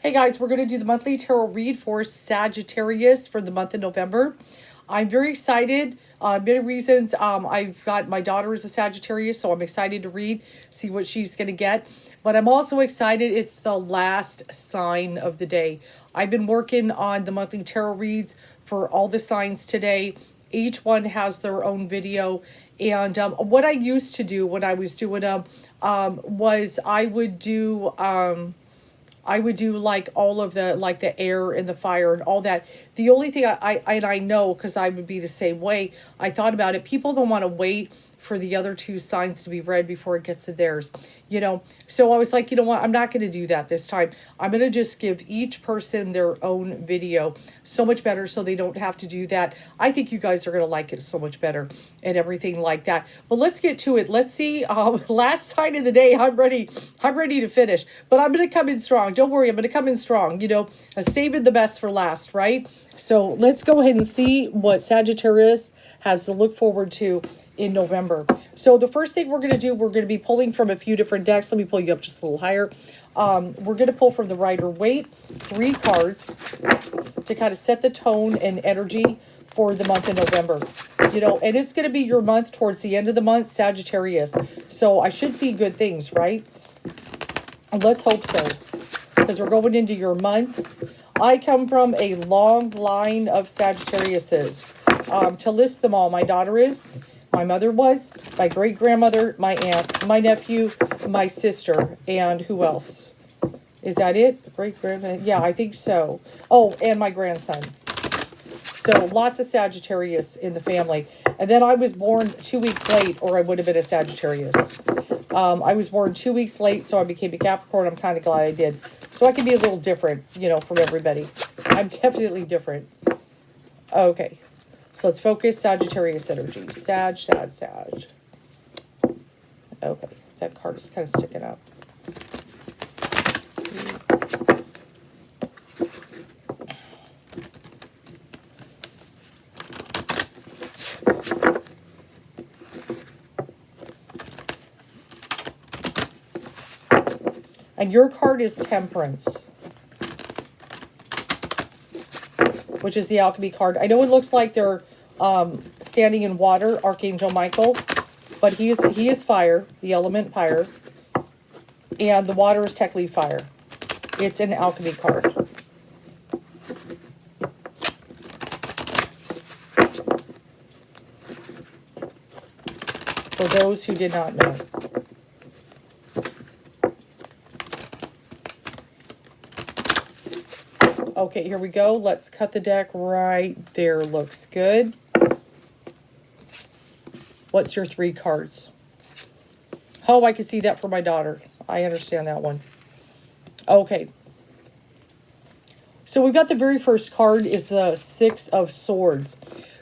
Hey guys, we're going to do the monthly tarot read for Sagittarius for the month of November. I'm very excited. Many reasons. I've got my daughter is a Sagittarius, so I'm excited to read, see what she's going to get. But I'm also excited. It's the last sign of the day. I've been working on the monthly tarot reads for all the signs today. Each one has their own video. And what I used to do when I was doing them was I would do like all of the, like the air and the fire and all that. The only thing I know, because I would be the same way, I thought about it. People don't want to wait for the other two signs to be read before it gets to theirs, you know? So I was like, you know what? I'm not going to do that this time. I'm going to just give each person their own video. So much better, so they don't have to do that. I think you guys are going to like it so much better and everything like that. But let's get to it. Let's see. Last sign of the day. I'm ready to finish. But I'm going to come in strong. Don't worry. I'm going to come in strong. You know, saving the best for last, right? So let's go ahead and see what Sagittarius has to look forward to in November. So the first thing we're going to do, we're going to be pulling from a few different decks. Let me pull you up just a little higher. We're going to pull from the Rider-Waite 3 cards to kind of set the tone and energy for the month of November. You know, and it's going to be your month towards the end of the month, Sagittarius. So I should see good things, right? Let's hope so, because we're going into your month. I come from a long line of Sagittariuses. To list them all, my daughter is, my mother was, my great-grandmother, my aunt, my nephew, my sister, and who else? Is that it? Great-grandmother? Yeah, I think so. Oh, and my grandson. So lots of Sagittarius in the family. And then I was born 2 weeks late, or I would have been a Sagittarius. I was born 2 weeks late, so I became a Capricorn. I'm kind of glad I did. So I can be a little different, you know, from everybody. I'm definitely different. Okay. So let's focus Sagittarius energy. Sag. Okay. That card is kind of sticking up. And your card is Temperance, which is the alchemy card. I know it looks like they're standing in water, Archangel Michael, but he is fire, the element fire, and the water is technically fire. It's an alchemy card. For those who did not know. Okay, here we go. Let's cut the deck right there. Looks good. What's your 3 cards? Oh, I can see that for my daughter. I understand that one. Okay. So we've got the very first card is the 6 of Swords.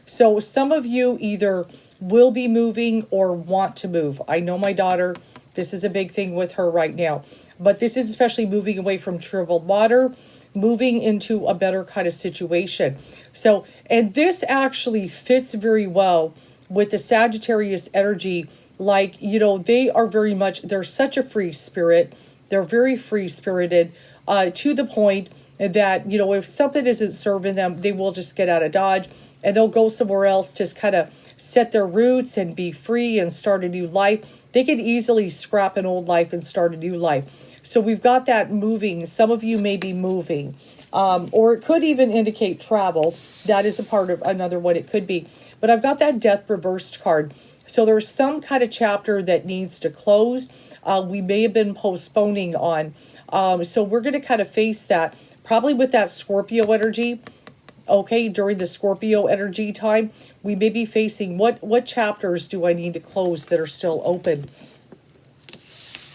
So some of you either will be moving or want to move. I know my daughter, this is a big thing with her right now. But this is especially moving away from troubled water, moving into a better kind of situation. So, and this actually fits very well with the Sagittarius energy. Like, you know, they are very much, they're such a free spirit. They're very free-spirited to the point that, you know, if something isn't serving them, they will just get out of Dodge and they'll go somewhere else to kind of set their roots and be free and start a new life. They can easily scrap an old life and start a new life. So we've got that moving. Some of you may be moving. Or it could even indicate travel. That is a part of another one it could be. But I've got that Death reversed card. So there's some kind of chapter that needs to close. We may have been postponing on. So we're going to kind of face that. Probably with that Scorpio energy. Okay, during the Scorpio energy time, we may be facing what chapters do I need to close that are still open.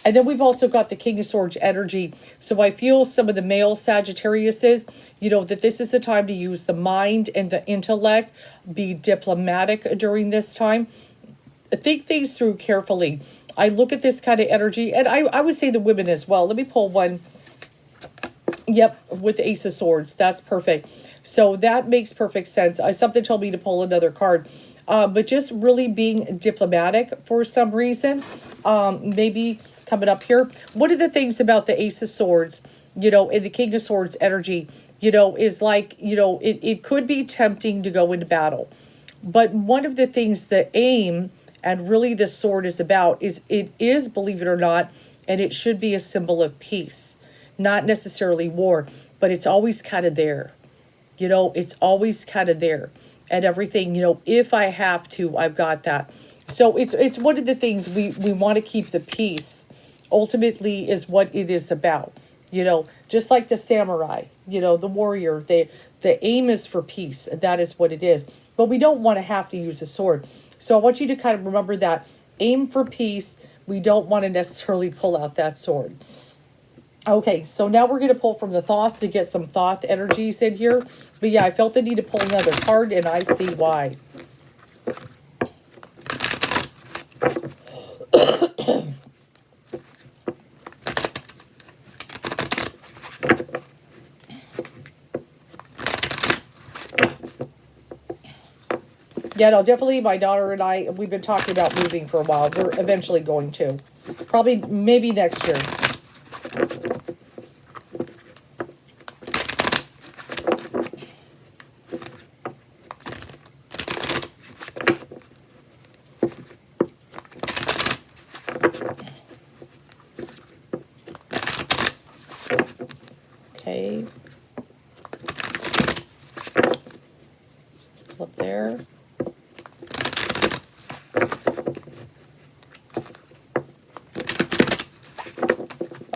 And then we've also got the King of Swords energy. So I feel some of the male Sagittariuses, you know, that this is the time to use the mind and the intellect, be diplomatic during this time. Think things through carefully. I look at this kind of energy, and I would say the women as well. Let me pull one. Yep, with the Ace of Swords. That's perfect. So that makes perfect sense. Something told me to pull another card. But just really being diplomatic for some reason. Maybe coming up here. One of the things about the Ace of Swords you know, in the King of Swords energy, you know, is like, you know, it could be tempting to go into battle. But one of the things, the aim and really the sword is about is, it is, believe it or not, and it should be a symbol of peace, not necessarily war, but it's always kind of there. You know, it's always kind of there and everything, you know, if I have to, I've got that. So it's one of the things we want to keep the peace ultimately is what it is about. You know, just like the samurai, you know, the warrior, the aim is for peace. That is what it is. But we don't want to have to use a sword. So I want you to kind of remember that. Aim for peace. We don't want to necessarily pull out that sword. Okay, so now we're going to pull from the Thoth to get some Thoth energies in here. But yeah, I felt the need to pull another card, and I see why. Yeah, no, definitely my daughter and I, we've been talking about moving for a while. We're eventually going to. Probably, maybe next year. Okay. Let's pull up there.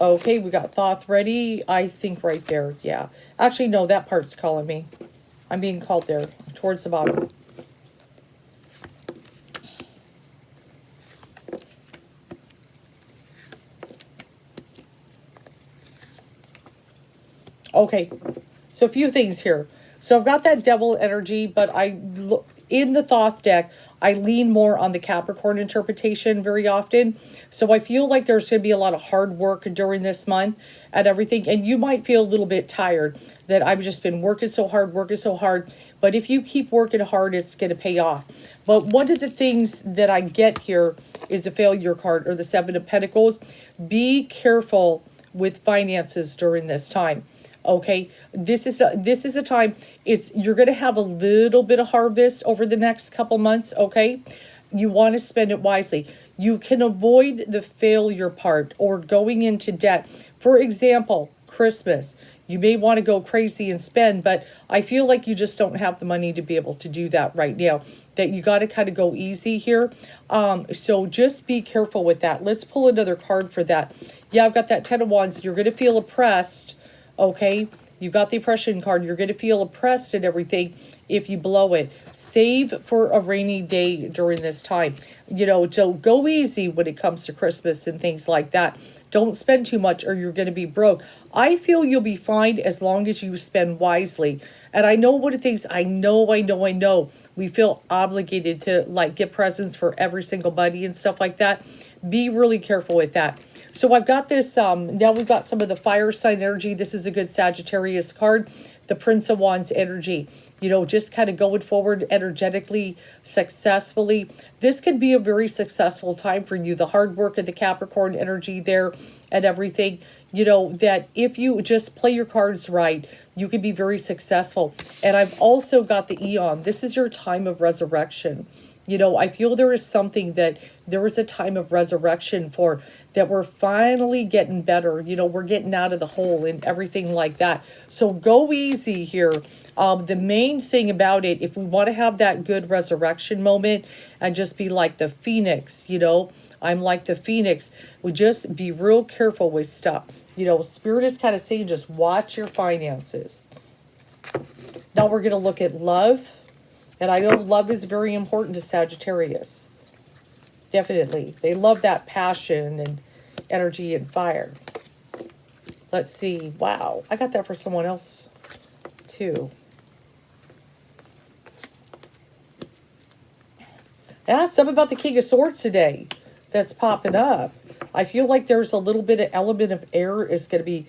Okay, we got Thoth ready. I think right there. Yeah. Actually, no, that part's calling me. I'm being called there, towards the bottom. Okay, so a few things here. So I've got that devil energy, but in the Thoth deck, I lean more on the Capricorn interpretation very often. So I feel like there's going to be a lot of hard work during this month and everything. And you might feel a little bit tired that I've just been working so hard, working so hard. But if you keep working hard, it's going to pay off. But one of the things that I get here is the failure card, or the Seven of Pentacles. Be careful with finances during this time. Okay, this is a time, you're going to have a little bit of harvest over the next couple months. Okay, you want to spend it wisely. You can avoid the failure part or going into debt. For example, Christmas, you may want to go crazy and spend, but I feel like you just don't have the money to be able to do that right now. That you got to kind of go easy here. So just be careful with that. Let's pull another card for that. Yeah, I've got that Ten of Wands. You're going to feel oppressed. Okay, you got the oppression card. You're going to feel oppressed and everything if you blow it. Save for a rainy day during this time. You know, so go easy when it comes to Christmas and things like that. Don't spend too much or you're going to be broke. I feel you'll be fine as long as you spend wisely. And I know what it thinks. I know. We feel obligated to like get presents for every single buddy and stuff like that. Be really careful with that. So I've got this, now we've got some of the fire sign energy. This is a good Sagittarius card. The Prince of Wands energy. You know, just kind of going forward energetically, successfully. This could be a very successful time for you. The hard work of the Capricorn energy there and everything. You know, that if you just play your cards right, you can be very successful. And I've also got the Eon. This is your time of resurrection. You know, I feel there is something that there is a time of resurrection for, that we're finally getting better. You know, we're getting out of the hole and everything like that. So go easy here. The main thing about it, if we want to have that good resurrection moment and just be like the phoenix, you know, I'm like the phoenix, we just be real careful with stuff. You know, Spirit is kind of saying just watch your finances. Now we're going to look at love. And I know love is very important to Sagittarius. Definitely. They love that passion and energy and fire. Let's see. Wow. I got that for someone else too. Yeah, something about the King of Swords today that's popping up. I feel like there's a little bit of element of air is going to be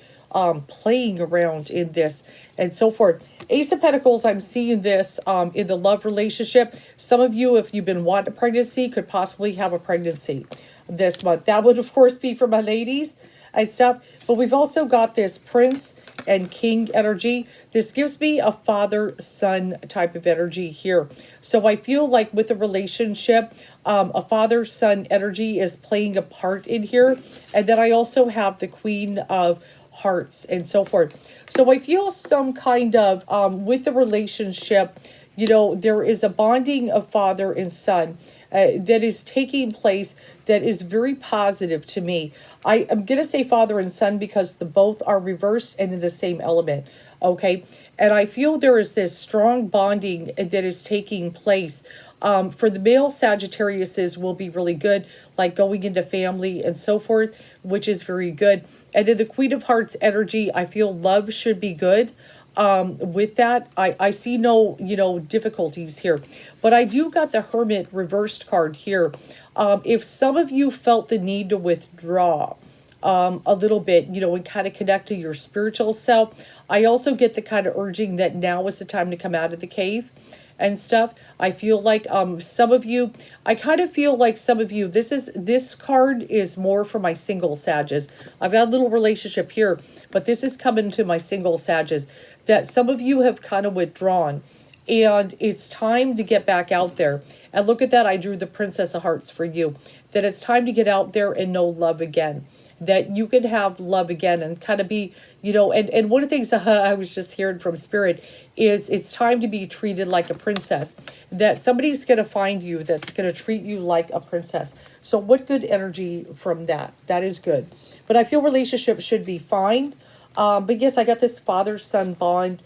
playing around in this and so forth. Ace of Pentacles, I'm seeing this in the love relationship. Some of you, if you've been wanting a pregnancy, could possibly have a pregnancy this month. That would, of course, be for my ladies. and stuff. But we've also got this Prince and King energy. This gives me a father-son type of energy here. So I feel like with a relationship, a father-son energy is playing a part in here. And then I also have the Queen of Hearts and so forth. So I feel some kind of, with the relationship, you know, there is a bonding of father and son that is taking place that is very positive to me. I am going to say father and son because the both are reversed and in the same element. Okay. And I feel there is this strong bonding that is taking place. For the male Sagittariuses will be really good, like going into family and so forth, which is very good. And then the Queen of Hearts energy, I feel love should be good. With that, I see no, you know, difficulties here. But I do got the Hermit reversed card here. If some of you felt the need to withdraw a little bit, you know, and kind of connect to your spiritual self, I also get the kind of urging that now is the time to come out of the cave and stuff. I feel like some of you, I kind of feel like some of you, this card is more for my single Sages. I've got a little relationship here, but this is coming to my single Sages, that some of you have kind of withdrawn and it's time to get back out there. And look at that, I drew the Princess of Hearts for you, that it's time to get out there and know love again, that you can have love again and kind of be, you know, and one of the things I was just hearing from Spirit is it's time to be treated like a princess, that somebody's going to find you that's going to treat you like a princess. So what good energy from that? That is good. But I feel relationships should be fine. But yes, I got this father-son bond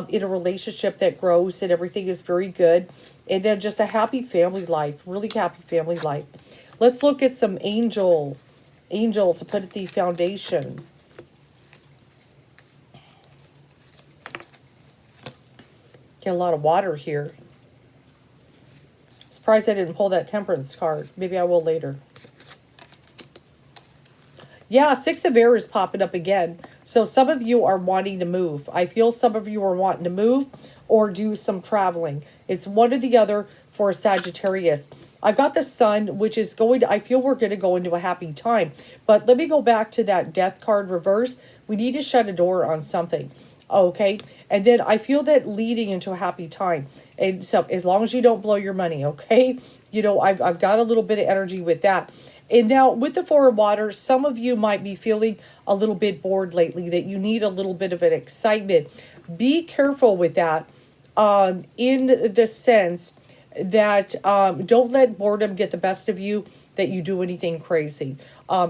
in a relationship that grows and everything is very good. And then just a happy family life, really happy family life. Let's look at some angel to put at the foundation. Get a lot of water here. Surprised I didn't pull that Temperance card. Maybe I will later. Yeah, Six of Air is popping up again. So some of you are wanting to move. I feel some of you are wanting to move or do some traveling. It's one or the other for a Sagittarius. I've got the Sun, which is going to, I feel we're going to go into a happy time. But let me go back to that Death card reverse. We need to shut a door on something. Okay. And then I feel that leading into a happy time. And so as long as you don't blow your money, okay? You know, I've got a little bit of energy with that. And now with the Four of Water, some of you might be feeling a little bit bored lately, that you need a little bit of an excitement. Be careful with that in the sense that don't let boredom get the best of you, that you do anything crazy,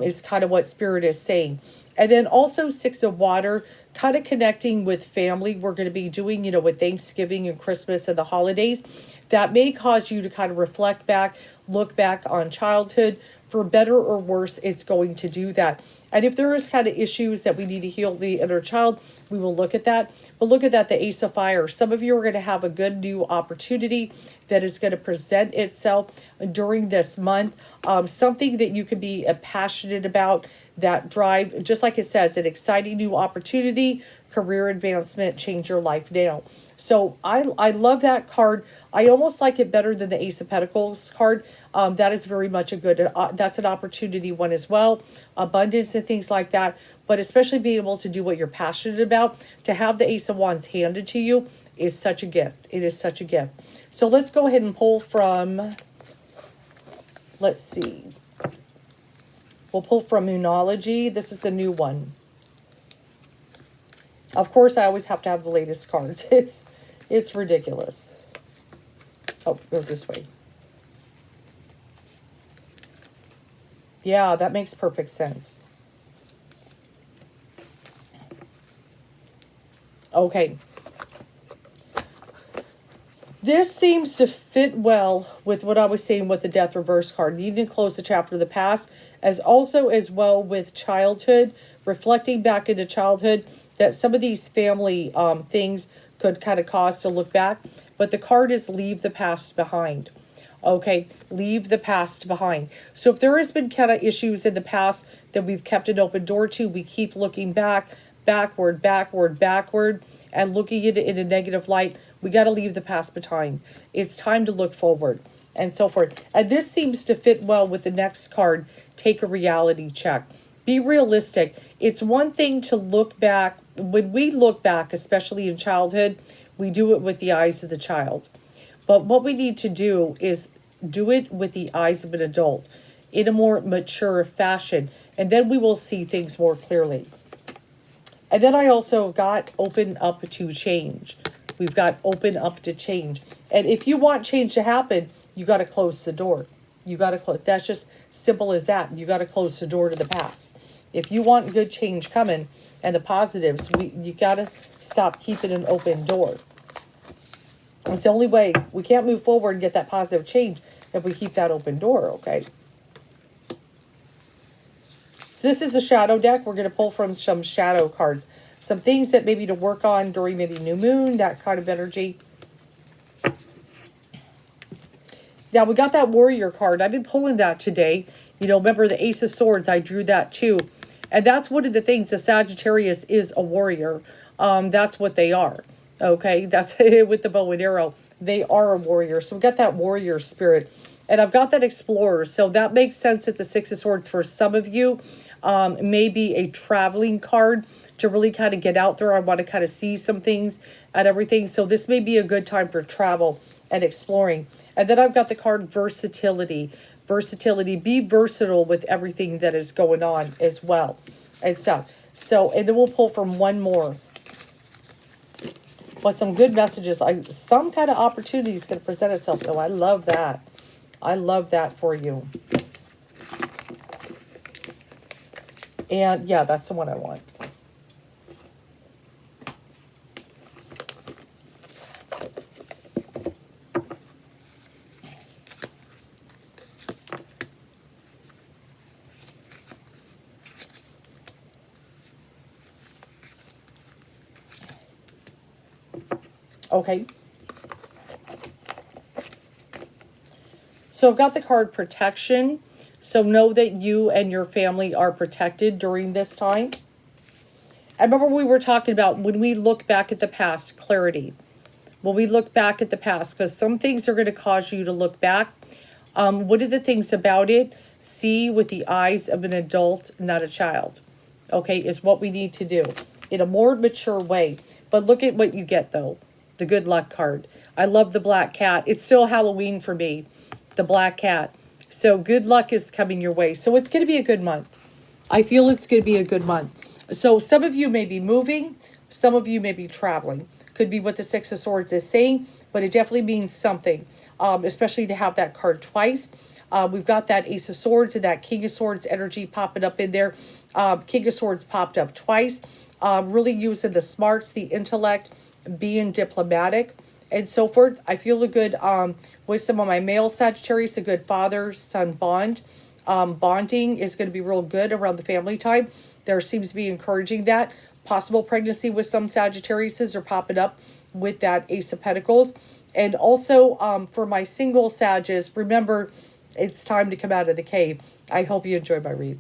is kind of what Spirit is saying. And then also Six of Water, kind of connecting with family. We're going to be doing, you know, with Thanksgiving and Christmas and the holidays. That may cause you to kind of reflect back, look back on childhood. For better or worse, it's going to do that. And if there is kind of issues that we need to heal the inner child, we will look at that. But look at that, the Ace of Fire. Some of you are going to have a good new opportunity that is going to present itself during this month. Something that you could be passionate about, that drive, just like it says, an exciting new opportunity, career advancement, change your life now. So I love that card. I almost like it better than the Ace of Pentacles card. That is very much a good, that's an opportunity one as well. Abundance and things like that. But especially being able to do what you're passionate about, to have the Ace of Wands handed to you is such a gift. It is such a gift. So let's go ahead and pull from, let's see. We'll pull from Moonology. This is the new one. Of course, I always have to have the latest cards. It's ridiculous. Oh, it goes this way. Yeah, that makes perfect sense. Okay. This seems to fit well with what I was saying with the Death Reverse card. Needing to close the chapter of the past, as well with childhood, reflecting back into childhood, that some of these family things could kind of cause to look back. But the card is leave the past behind. Okay, leave the past behind. So if there has been kind of issues in the past that we've kept an open door to, we keep looking backward, and looking at it in a negative light. We got to leave the past behind. It's time to look forward and so forth. And this seems to fit well with the next card, take a reality check. Be realistic. It's one thing to look back. When we look back, especially in childhood, we do it with the eyes of the child. But what we need to do is do it with the eyes of an adult in a more mature fashion. And then we will see things more clearly. And then I also got open up to change. We've got open up to change. And if you want change to happen, you got to close the door. You got to close. That's just simple as that. You got to close the door to the past. If you want good change coming and the positives, you got to stop keeping an open door. It's the only way. We can't move forward and get that positive change if we keep that open door, okay? So this is a shadow deck. We're going to pull from some shadow cards. Some things that maybe to work on during maybe new moon, that kind of energy. Now, we got that warrior card. I've been pulling that today. You know, remember the Ace of Swords? I drew that too. And that's one of the things. The Sagittarius is a warrior. That's what they are. Okay, that's with the bow and arrow. They are a warrior. So we got that warrior spirit. And I've got that explorer. So that makes sense that the Six of Swords for some of you may be a traveling card to really kind of get out there. I want to kind of see some things and everything. So this may be a good time for travel and exploring. And then I've got the card versatility. Versatility. Be versatile with everything that is going on as well and stuff. So, and then we'll pull from one more. But some good messages. Some kind of opportunity is going to present itself. Oh, I love that. I love that for you. And yeah, that's the one I want. Okay. So I've got the card protection. So know that you and your family are protected during this time. I remember we were talking about when we look back at the past, clarity. When we look back at the past, because some things are going to cause you to look back. What are the things about it? See with the eyes of an adult, not a child. Okay, is what we need to do in a more mature way. But look at what you get, though. The good luck card. I love the black cat. It's still Halloween for me. The black cat. So good luck is coming your way. So it's going to be a good month. I feel it's going to be a good month. So some of you may be moving. Some of you may be traveling. Could be what the Six of Swords is saying. But it definitely means something. Especially to have that card twice. We've got that Ace of Swords and that King of Swords energy popping up in there. King of Swords popped up twice. Really using the smarts, the intellect, being diplomatic, and so forth. I feel a good wisdom on my male Sagittarius, a good father-son bond. Bonding is going to be real good around the family time. There seems to be encouraging that. Possible pregnancy with some Sagittariuses are popping up with that Ace of Pentacles. And also for my single Sagittarius, remember, it's time to come out of the cave. I hope you enjoyed my read.